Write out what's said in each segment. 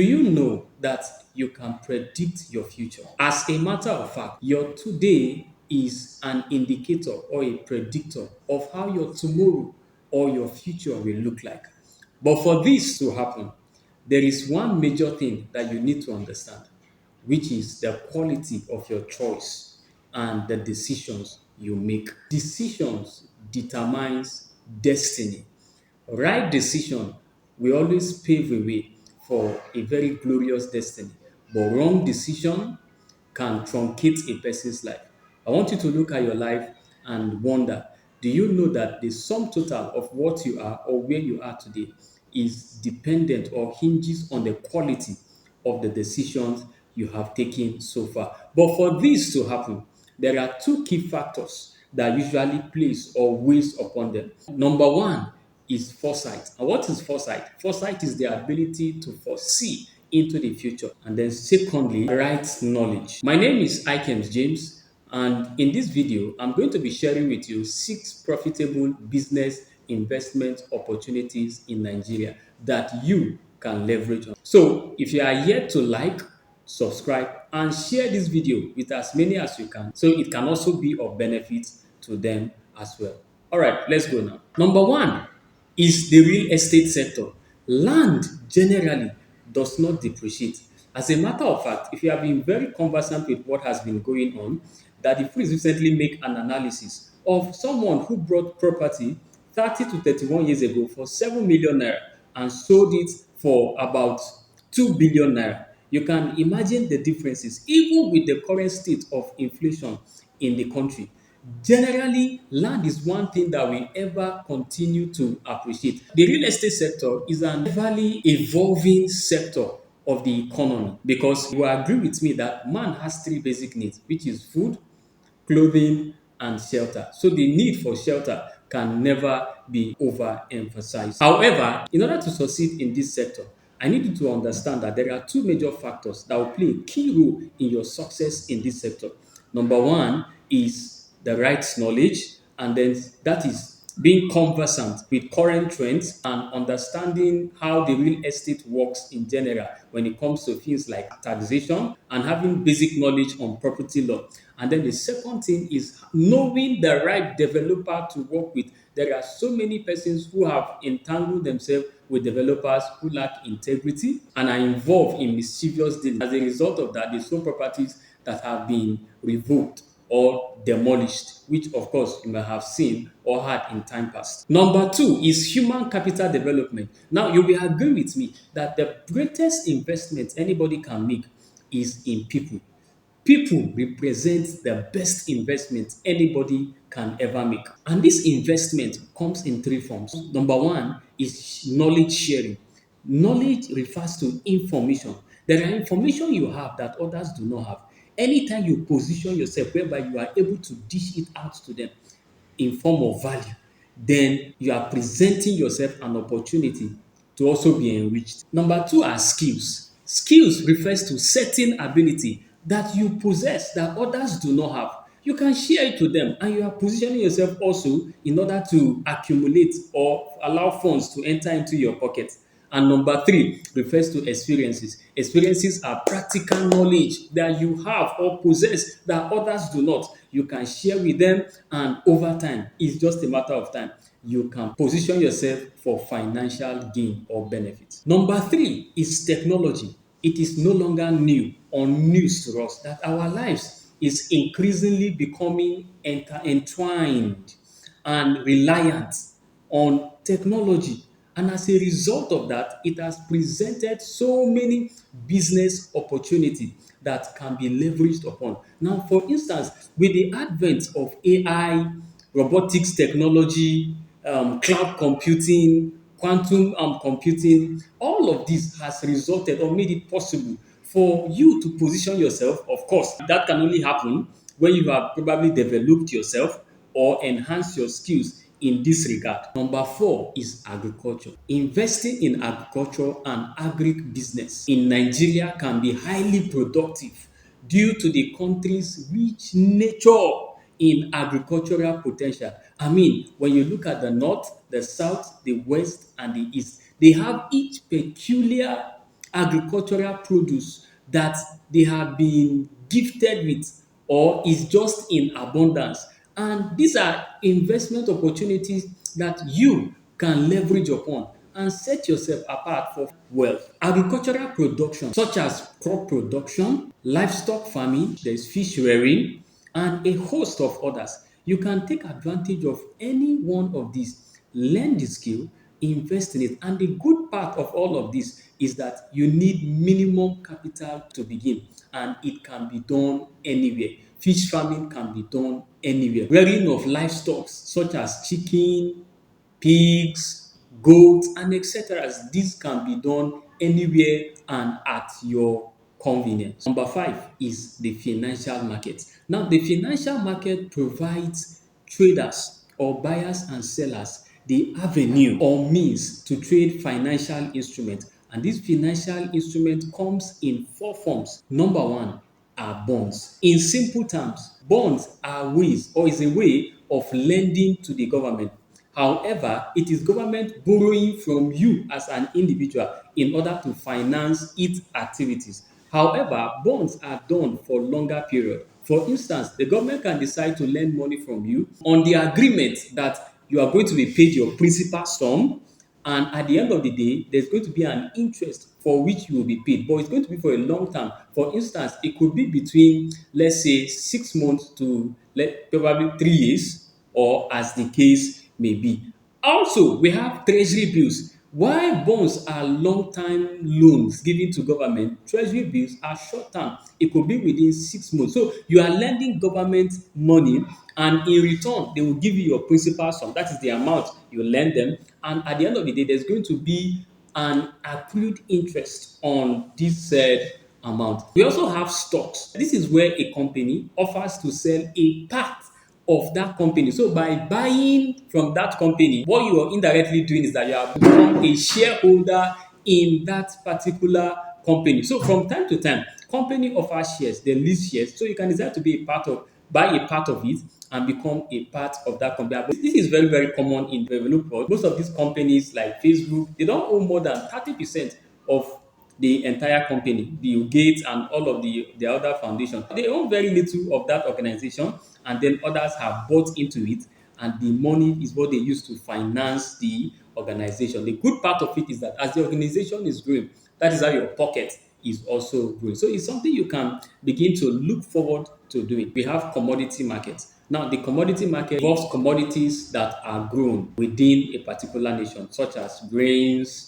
Do you know that you can predict your future? As a matter of fact, your today is an indicator or a predictor of how your tomorrow or your future will look like. But for this to happen, there is one major thing that you need to understand, which is the quality of your choice and the decisions you make. Decisions determines destiny. Right decision will always pave the way for a very glorious destiny, but wrong decision can truncate a person's life. I want you to look at your life and wonder, do you know that the sum total of what you are or where you are today is dependent or hinges on the quality of the decisions you have taken so far? But for this to happen, there are two key factors that usually place or weighs upon them. Number one is foresight. And what is foresight? Foresight is the ability to foresee into the future. And then secondly, right knowledge. My name is Ikems James, and in this video, I'm going to be sharing with you 6 profitable business investment opportunities in Nigeria that you can leverage on. So if you are yet to like, subscribe, and share this video with as many as you can so it can also be of benefit to them as well. All right, let's go now. Number one is the real estate sector. Land generally does not depreciate. As a matter of fact, if you have been very conversant with what has been going on, that the Freeze recently make an analysis of someone who brought property 30 to 31 years ago for 7 million naira and sold it for about 2 billion naira. You can imagine the differences, even with the current state of inflation in the country. Generally, land is one thing that we ever continue to appreciate. The real estate sector is an everly evolving sector of the economy because you will agree with me that man has 3 basic needs, which is food, clothing, and shelter. So the need for shelter can never be overemphasized. However, in order to succeed in this sector, I need you to understand that there are two major factors that will play a key role in your success in this sector. Number one is the right knowledge, and then that is being conversant with current trends and understanding how the real estate works in general when it comes to things like taxation and having basic knowledge on property law. And then the second thing is knowing the right developer to work with. There are so many persons who have entangled themselves with developers who lack integrity and are involved in mischievous dealings. As a result of that, they sold properties that have been revoked or demolished, which of course you may have seen or heard in time past. Number two is human capital development. Now, you will agree with me that the greatest investment anybody can make is in people. People represent the best investment anybody can ever make. And this investment comes in 3 forms. Number one is knowledge sharing. Knowledge refers to information. There are information you have that others do not have. Anytime you position yourself whereby you are able to dish it out to them in form of value, then you are presenting yourself an opportunity to also be enriched. Number two are skills. Skills refers to certain ability that you possess that others do not have. You can share it to them, and you are positioning yourself also in order to accumulate or allow funds to enter into your pocket. And number three refers to experiences. Experiences are practical knowledge that you have or possess that others do not. You can share with them, and over time, it's just a matter of time. You can position yourself for financial gain or benefit. Number three is technology. It is no longer new or news to us that our lives is increasingly becoming entwined and reliant on technology. And as a result of that, it has presented so many business opportunities that can be leveraged upon. Now, for instance, with the advent of AI, robotics technology, cloud computing, quantum computing, all of this has resulted or made it possible for you to position yourself. Of course, that can only happen when you have probably developed yourself or enhanced your skills in this regard. Number four is agriculture. Investing in agriculture and agribusiness in Nigeria can be highly productive due to the country's rich nature in agricultural potential. I mean, when you look at the north, the south, the west, and the east, they have each peculiar agricultural produce that they have been gifted with or is just in abundance. And these are investment opportunities that you can leverage upon and set yourself apart for wealth. Agricultural production, such as crop production, livestock farming, there's fish rearing, and a host of others. You can take advantage of any one of these, learn the skill, invest in it. And the good part of all of this is that you need minimum capital to begin, and it can be done anywhere. Fish farming can be done anywhere. Rearing of livestock, such as chicken, pigs, goats, and etc. This can be done anywhere and at your convenience. Number five is the financial market. Now, the financial market provides traders or buyers and sellers the avenue or means to trade financial instruments. And this financial instrument comes in four forms. Number one are bonds. In simple terms, bonds are ways or is a way of lending to the government. However, it is government borrowing from you as an individual in order to finance its activities. However, bonds are done for longer period. For instance, the government can decide to lend money from you on the agreement that you are going to be paid your principal sum, and at the end of the day, there's going to be an interest for which you will be paid, but it's going to be for a long time. For instance, it could be between, let's say, 6 months to probably 3 years, or as the case may be. Also, we have treasury bills. While bonds are long-time loans given to government, treasury bills are short-term. It could be within 6 months. So you are lending government money, and in return, they will give you your principal sum. That is the amount you lend them. And at the end of the day, there's going to be an accrued interest on this said amount. We also have stocks. This is where a company offers to sell a part of that company. So by buying from that company, what you are indirectly doing is that you have become a shareholder in that particular company. So from time to time, company offers shares, they list shares, so you can decide to be a part of, buy a part of it and become a part of that company. But this is very, very common in the developed world. Most of these companies like Facebook, they don't own more than 30% of the entire company, Bill Gates and all of the other foundations. They own very little of that organization, and then others have bought into it, and the money is what they use to finance the organization. The good part of it is that as the organization is growing, that is how your pocket is also growing. So it's something you can begin to look forward to doing. We have commodity markets. Now, the commodity market involves commodities that are grown within a particular nation, such as grains,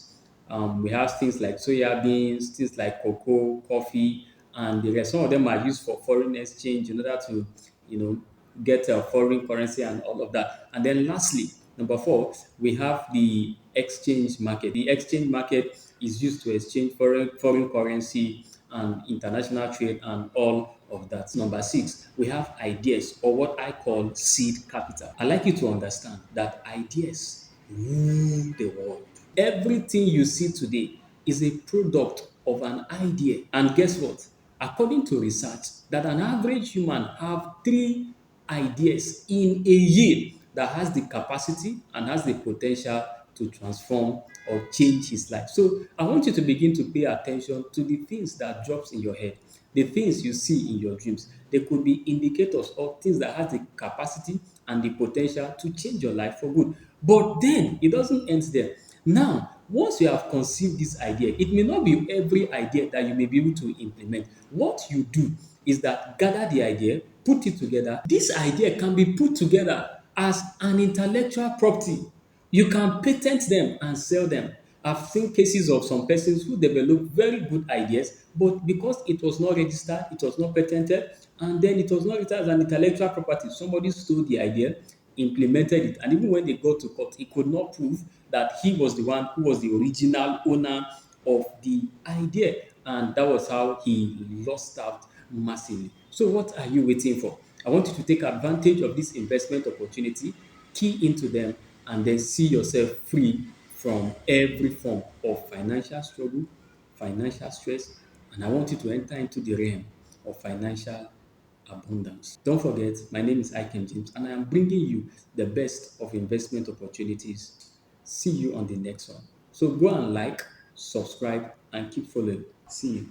we have things like soya beans, things like cocoa, coffee, and the rest. Some of them are used for foreign exchange in order to, you know, get a foreign currency and all of that. And then lastly, number four, we have the exchange market. The exchange market is used to exchange foreign currency and international trade and all of that. Number six, we have ideas, or what I call seed capital. I like you to understand that ideas rule the world. Everything you see today is a product of an idea. And guess what? According to research, that an average human have three ideas in a year that has the capacity and has the potential to transform or change his life. So I want you to begin to pay attention to the things that drops in your head, the things you see in your dreams. They could be indicators of things that has the capacity and the potential to change your life for good. But then it doesn't end there. Now, once you have conceived this idea, it may not be every idea that you may be able to implement. What you do is that gather the idea, put it together. This idea can be put together as an intellectual property. You can patent them and sell them. I've seen cases of some persons who developed very good ideas, but because it was not registered, it was not patented, and then it was not registered as an intellectual property. Somebody stole the idea, implemented it, and even when they got to court, he could not prove that he was the one who was the original owner of the idea, and that was how he lost out massively. So, what are you waiting for? I want you to take advantage of this investment opportunity, key into them, and then see yourself free from every form of financial struggle, financial stress, and I want you to enter into the realm of financial abundance. Don't forget, my name is Ikem James, and I am bringing you the best of investment opportunities. See you on the next one. So go and like, subscribe, and keep following. See you.